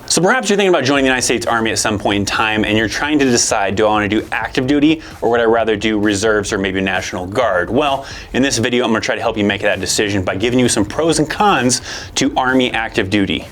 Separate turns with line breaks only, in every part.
So perhaps you're thinking about joining the United States Army at some point in time and you're trying to decide, do I want to do active duty or would I rather do reserves or maybe National Guard? Well, in this video, I'm going to try to help you make that decision by giving you some pros and cons to Army active duty.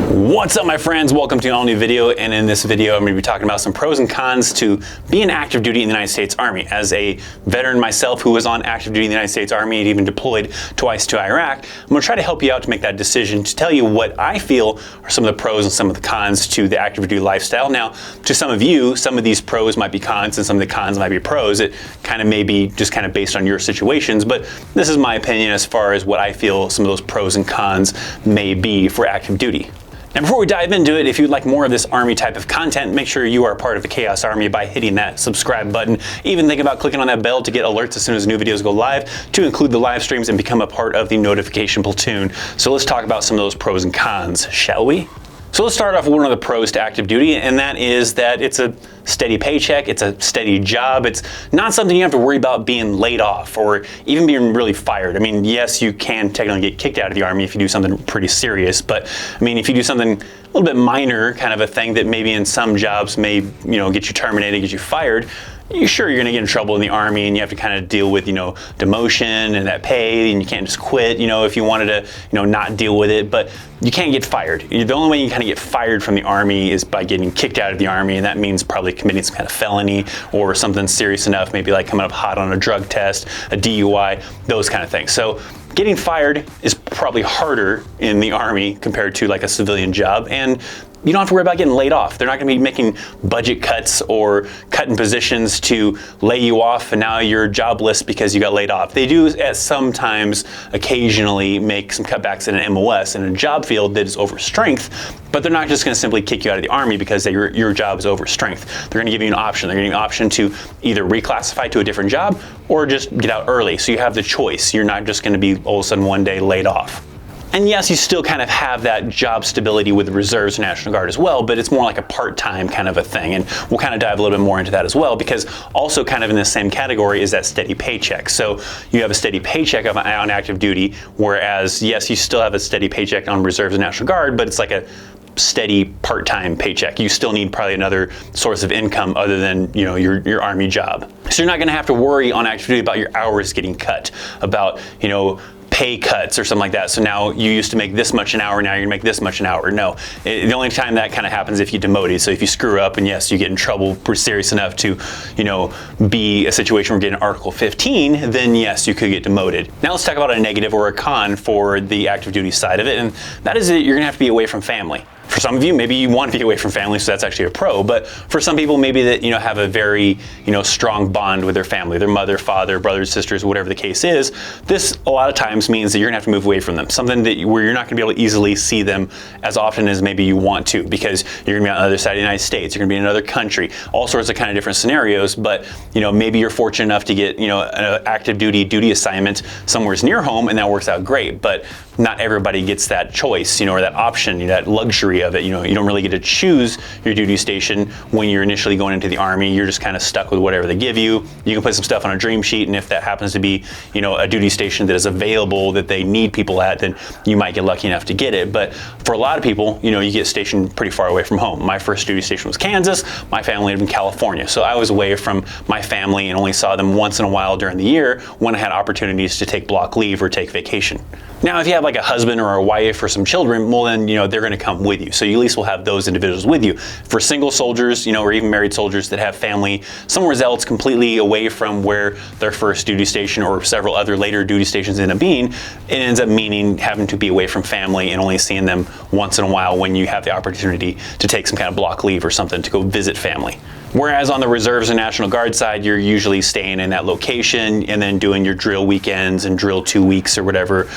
What's up, my friends? Welcome to an all-new video, and in this video I'm going to be talking about some pros and cons to being active duty in the United States Army. As a veteran myself who was on active duty in the United States Army and even deployed twice to Iraq, I'm going to try to help you out to make that decision, to tell you what I feel are some of the pros and some of the cons to the active duty lifestyle. Now, to some of you, some of these pros might be cons and some of the cons might be pros. It kind of may be just kind of based on your situations, but this is my opinion as far as what I feel some of those pros and cons may be for active duty. And before we dive into it, if you'd like more of this Army type of content, make sure you are a part of the Chaos Army by hitting that subscribe button. Even think about clicking on that bell to get alerts as soon as new videos go live, to include the live streams and become a part of the notification platoon. So let's talk about some of those pros and cons, shall we? So let's start off with one of the pros to active duty, and that is that it's a steady paycheck, it's a steady job, it's not something you have to worry about being laid off or even being really fired. I mean, yes, you can technically get kicked out of the Army if you do something pretty serious, but I mean, if you do something a little bit minor, kind of a thing that maybe in some jobs may, get you terminated, get you fired, you're going to get in trouble in the Army and you have to kind of deal with, demotion and that pay, and you can't just quit, if you wanted to, not deal with it, but you can't get fired. The only way you kind of get fired from the Army is by getting kicked out of the Army, and that means probably committing some kind of felony or something serious enough, maybe like coming up hot on a drug test, a DUI, those kind of things. So getting fired is probably harder in the Army compared to like a civilian job, and you don't have to worry about getting laid off. They're not going to be making budget cuts or cutting positions to lay you off and now you're jobless because you got laid off. They do sometimes occasionally make some cutbacks in an MOS, in a job field that is over strength, but they're not just going to simply kick you out of the Army because your job is over strength. They're going to give you an option. They're going to give you an option to either reclassify to a different job or just get out early. So you have the choice. You're not just going to be all of a sudden one day laid off. And yes, you still kind of have that job stability with the Reserves and National Guard as well, but it's more like a part-time kind of a thing. And we'll kind of dive a little bit more into that as well, because also kind of in the same category is that steady paycheck. So you have a steady paycheck on active duty, whereas yes, you still have a steady paycheck on Reserves and National Guard, but it's like a steady part-time paycheck. You still need probably another source of income other than your Army job. So you're not going to have to worry on active duty about your hours getting cut, about pay cuts or something like that. So now you used to make this much an hour, now you're gonna make this much an hour. No, the only time that kind of happens if you demoted. So if you screw up and yes, you get in trouble serious enough to, be a situation where you're getting Article 15, then yes, you could get demoted. Now let's talk about a negative or a con for the active duty side of it, and that is that you're gonna have to be away from family. For some of you, maybe you want to be away from family, so that's actually a pro. But for some people, maybe that have a very strong bond with their family, their mother, father, brothers, sisters, whatever the case is. This a lot of times means that you're gonna have to move away from them. Something where you're not gonna be able to easily see them as often as maybe you want to, because you're gonna be on the other side of the United States. You're gonna be in another country. All sorts of kind of different scenarios. But maybe you're fortunate enough to get an active duty assignment somewhere near home, and that works out great. But not everybody gets that choice, or that option, that luxury of it. You don't really get to choose your duty station when you're initially going into the Army. You're just kind of stuck with whatever they give you. You can put some stuff on a dream sheet, and if that happens to be, a duty station that is available that they need people at, then you might get lucky enough to get it. But for a lot of people, you get stationed pretty far away from home. My first duty station was Kansas. My family lived in California, so I was away from my family and only saw them once in a while during the year when I had opportunities to take block leave or take vacation. Now, if you have like a husband or a wife or some children, well then, they're gonna come with you. So you at least will have those individuals with you. For single soldiers, or even married soldiers that have family somewhere else completely away from where their first duty station or several other later duty stations end up being, it ends up meaning having to be away from family and only seeing them once in a while when you have the opportunity to take some kind of block leave or something to go visit family. Whereas on the Reserves and National Guard side, you're usually staying in that location and then doing your drill weekends and drill 2 weeks or whatever,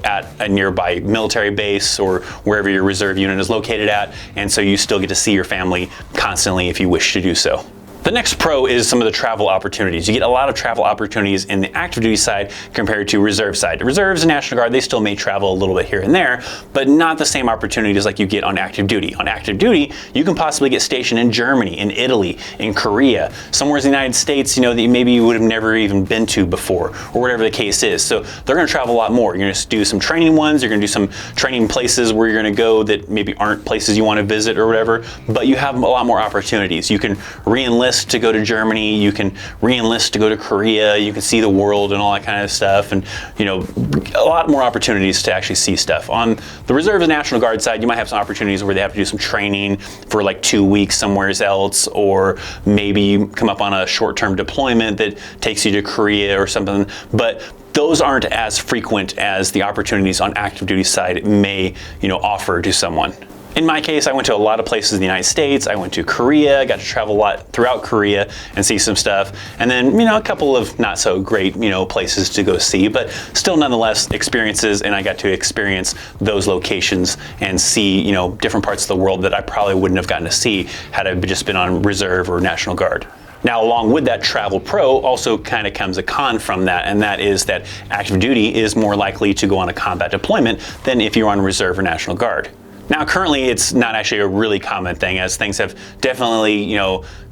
at a nearby military base or wherever your reserve unit is located at. And so you still get to see your family constantly if you wish to do so. The next pro is some of the travel opportunities. You get a lot of travel opportunities in the active duty side compared to reserve side. Reserves and National Guard, they still may travel a little bit here and there, but not the same opportunities like you get on active duty. On active duty, you can possibly get stationed in Germany, in Italy, in Korea, somewhere in the United States, that maybe you would have never even been to before, or whatever the case is. So they're gonna travel a lot more. You're gonna do some training ones, you're gonna do some training places where you're gonna go that maybe aren't places you wanna visit or whatever, but you have a lot more opportunities. You can re-enlist to go to Germany, you can re-enlist to go to Korea, you can see the world and all that kind of stuff, and a lot more opportunities to actually see stuff. On the Reserve and National Guard side, you might have some opportunities where they have to do some training for like 2 weeks somewhere else, or maybe you come up on a short-term deployment that takes you to Korea or something, but those aren't as frequent as the opportunities on active duty side may offer to someone. In my case, I went to a lot of places in the United States. I went to Korea, got to travel a lot throughout Korea and see some stuff. And then, a couple of not so great, places to go see, but still nonetheless experiences, and I got to experience those locations and see, different parts of the world that I probably wouldn't have gotten to see had I just been on Reserve or National Guard. Now, along with that travel pro also kind of comes a con from that, and that is that active duty is more likely to go on a combat deployment than if you're on Reserve or National Guard. Now, currently, it's not actually a really common thing, as things have definitely,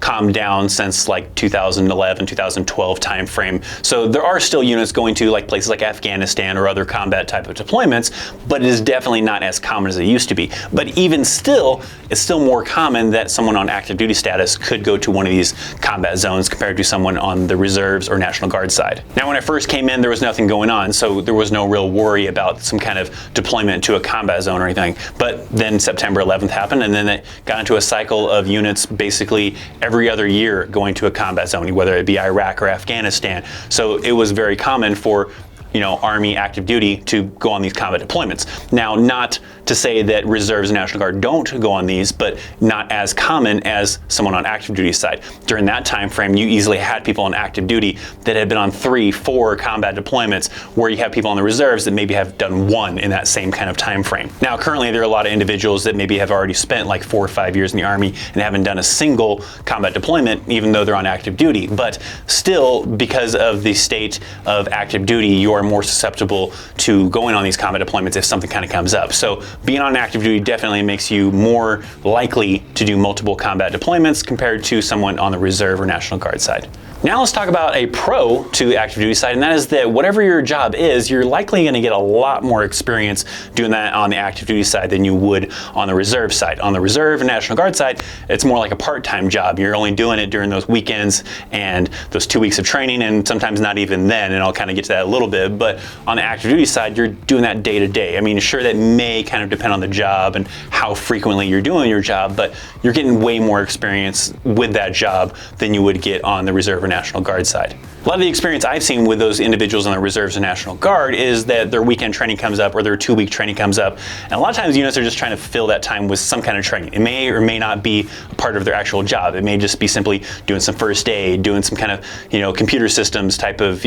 calmed down since like 2011, 2012 timeframe. So there are still units going to like places like Afghanistan or other combat type of deployments, but it is definitely not as common as it used to be. But even still, it's still more common that someone on active duty status could go to one of these combat zones compared to someone on the Reserves or National Guard side. Now, when I first came in, there was nothing going on, so there was no real worry about some kind of deployment to a combat zone or anything. But then September 11th happened, and then it got into a cycle of units basically every other year going to a combat zone, whether it be Iraq or Afghanistan. So it was very common for Army active duty to go on these combat deployments. Now, not to say that Reserves and National Guard don't go on these, but not as common as someone on active duty side. During that time frame, you easily had people on active duty that had been on 3, 4 combat deployments, where you have people on the Reserves that maybe have done 1 in that same kind of time frame. Now, currently, there are a lot of individuals that maybe have already spent like 4 or 5 years in the Army and haven't done a single combat deployment, even though they're on active duty. But still, because of the state of active duty, you are more susceptible to going on these combat deployments if something kind of comes up. So being on active duty definitely makes you more likely to do multiple combat deployments compared to someone on the Reserve or National Guard side. Now let's talk about a pro to the active duty side, and that is that whatever your job is, you're likely going to get a lot more experience doing that on the active duty side than you would on the Reserve side. On the Reserve and National Guard side, it's more like a part-time job. You're only doing it during those weekends and those 2 weeks of training, and sometimes not even then, and I'll kind of get to that a little bit. But on the active duty side, you're doing that day to day. I mean, sure, that may kind of depend on the job and how frequently you're doing your job, but you're getting way more experience with that job than you would get on the Reserve or National Guard side. A lot of the experience I've seen with those individuals on the Reserves and National Guard is that their weekend training comes up or their 2-week training comes up, and a lot of times units are just trying to fill that time with some kind of training. It may or may not be a part of their actual job. It may just be simply doing some first aid, doing some kind of computer systems type of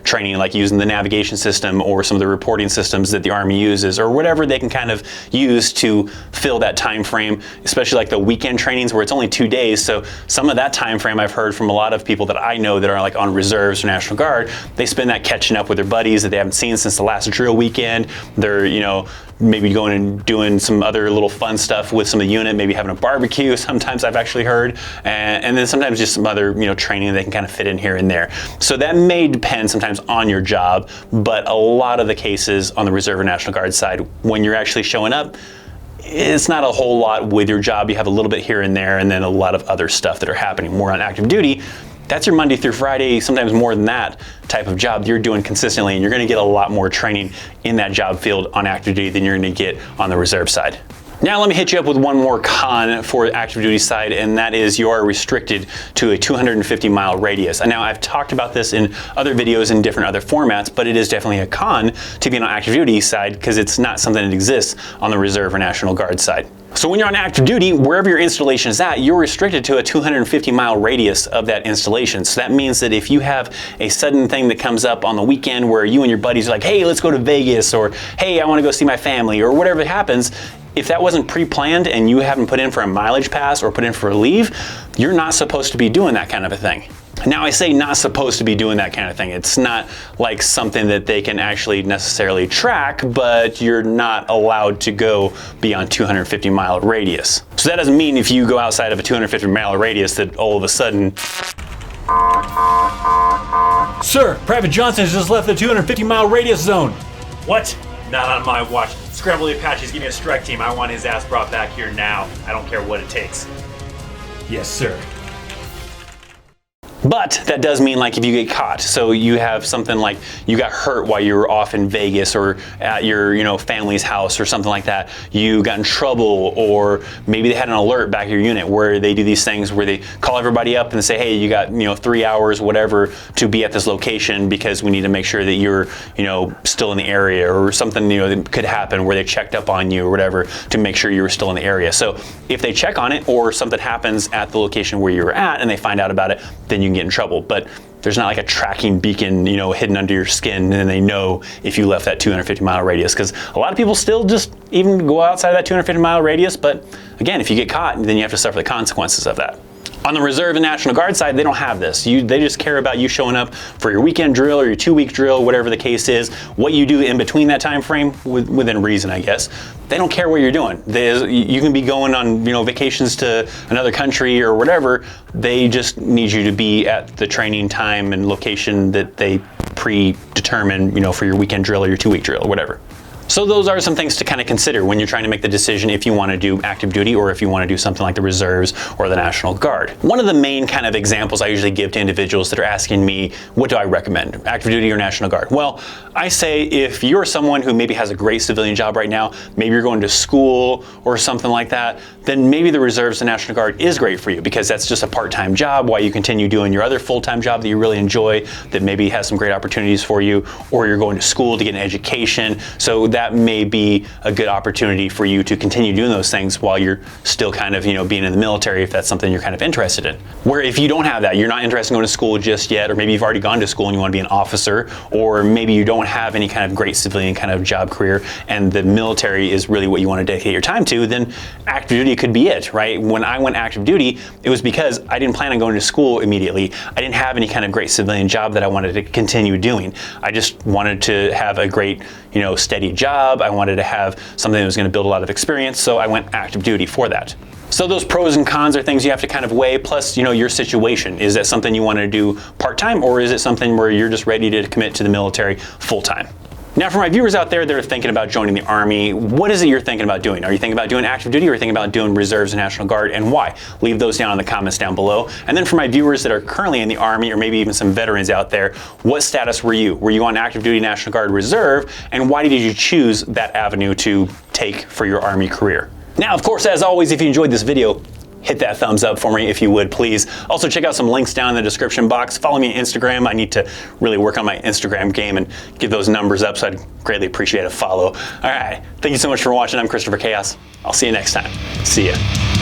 training, like using the navigation system or some of the reporting systems that the Army uses, or whatever they can kind of use to fill that time frame, especially like the weekend trainings where it's only 2 days. So some of that time frame I've heard from a lot of people that I know that are like on Reserve or National Guard, they spend that catching up with their buddies that they haven't seen since the last drill weekend. They're, maybe going and doing some other little fun stuff with some of the unit, maybe having a barbecue, sometimes I've actually heard, and then sometimes just some other, training they can kind of fit in here and there. So that may depend sometimes on your job, but a lot of the cases on the Reserve or National Guard side, when you're actually showing up, it's not a whole lot with your job. You have a little bit here and there, and then a lot of other stuff that are happening more on active duty. That's your Monday through Friday, sometimes more than that type of job you're doing consistently, and you're going to get a lot more training in that job field on active duty than you're going to get on the Reserve side. Now let me hit you up with one more con for the active duty side, and that is you are restricted to a 250-mile radius. And now I've talked about this in other videos in different other formats, but it is definitely a con to being on active duty side because it's not something that exists on the Reserve or National Guard side. So when you're on active duty, wherever your installation is at, you're restricted to a 250-mile radius of that installation. So that means that if you have a sudden thing that comes up on the weekend where you and your buddies are like, hey, let's go to Vegas, or hey, I want to go see my family, or whatever happens, if that wasn't pre-planned and you haven't put in for a mileage pass or put in for a leave, you're not supposed to be doing that kind of a thing. Now I say not supposed to be doing that kind of thing. It's not like something that they can actually necessarily track, but you're not allowed to go beyond 250-mile radius. So that doesn't mean if you go outside of a 250-mile radius that all of a sudden...
Sir, Private Johnson has just left the 250-mile radius zone.
What? Not on my watch. Scramble the Apaches, give me a strike team. I want his ass brought back here now. I don't care what it takes.
Yes, sir.
But that does mean like if you get caught, so you have something like you got hurt while you were off in Vegas or at your family's house or something like that, you got in trouble, or maybe they had an alert back at your unit where they do these things where they call everybody up and say, hey, you got 3 hours whatever to be at this location because we need to make sure that you're still in the area, or something that could happen where they checked up on you or whatever to make sure you were still in the area. So if they check on it or something happens at the location where you were at and they find out about it, then you can get in trouble. But there's not like a tracking beacon, hidden under your skin, and they know if you left that 250-mile radius. Because a lot of people still just even go outside of that 250-mile radius. But again, if you get caught, then you have to suffer the consequences of that. On the Reserve and National Guard side, they don't have this. They just care about you showing up for your weekend drill or your 2-week drill, whatever the case is. What you do in between that time frame, within reason, I guess. They don't care what you're doing. You can be going on vacations to another country or whatever. They just need you to be at the training time and location that they predetermine, for your weekend drill or your 2-week drill or whatever. So those are some things to kind of consider when you're trying to make the decision if you want to do active duty or if you want to do something like the Reserves or the National Guard. One of the main kind of examples I usually give to individuals that are asking me, what do I recommend, active duty or National Guard? Well, I say if you're someone who maybe has a great civilian job right now, maybe you're going to school or something like that, then maybe the Reserves and National Guard is great for you because that's just a part-time job while you continue doing your other full-time job that you really enjoy, that maybe has some great opportunities for you, or you're going to school to get an education. So that may be a good opportunity for you to continue doing those things while you're still kind of, being in the military, if that's something you're kind of interested in. Where if you don't have that, you're not interested in going to school just yet, or maybe you've already gone to school and you want to be an officer, or maybe you don't have any kind of great civilian kind of job career and the military is really what you want to dedicate your time to, then active duty could be it, right? When I went active duty, it was because I didn't plan on going to school immediately. I didn't have any kind of great civilian job that I wanted to continue doing. I just wanted to have a great, steady job. I wanted to have something that was going to build a lot of experience, so I went active duty for that. So those pros and cons are things you have to kind of weigh, plus, your situation. Is that something you want to do part-time, or is it something where you're just ready to commit to the military full-time? Now, for my viewers out there that are thinking about joining the Army, what is it you're thinking about doing? Are you thinking about doing active duty, or are you thinking about doing Reserves and National Guard, and why? Leave those down in the comments down below. And then for my viewers that are currently in the Army, or maybe even some veterans out there, what status were you? Were you on active duty, National Guard, Reserve, and why did you choose that avenue to take for your Army career? Now, of course, as always, if you enjoyed this video, hit that thumbs up for me if you would, please. Also, check out some links down in the description box. Follow me on Instagram. I need to really work on my Instagram game and get those numbers up, so I'd greatly appreciate a follow. All right, thank you so much for watching. I'm ThatChrisChaos. I'll see you next time. See ya.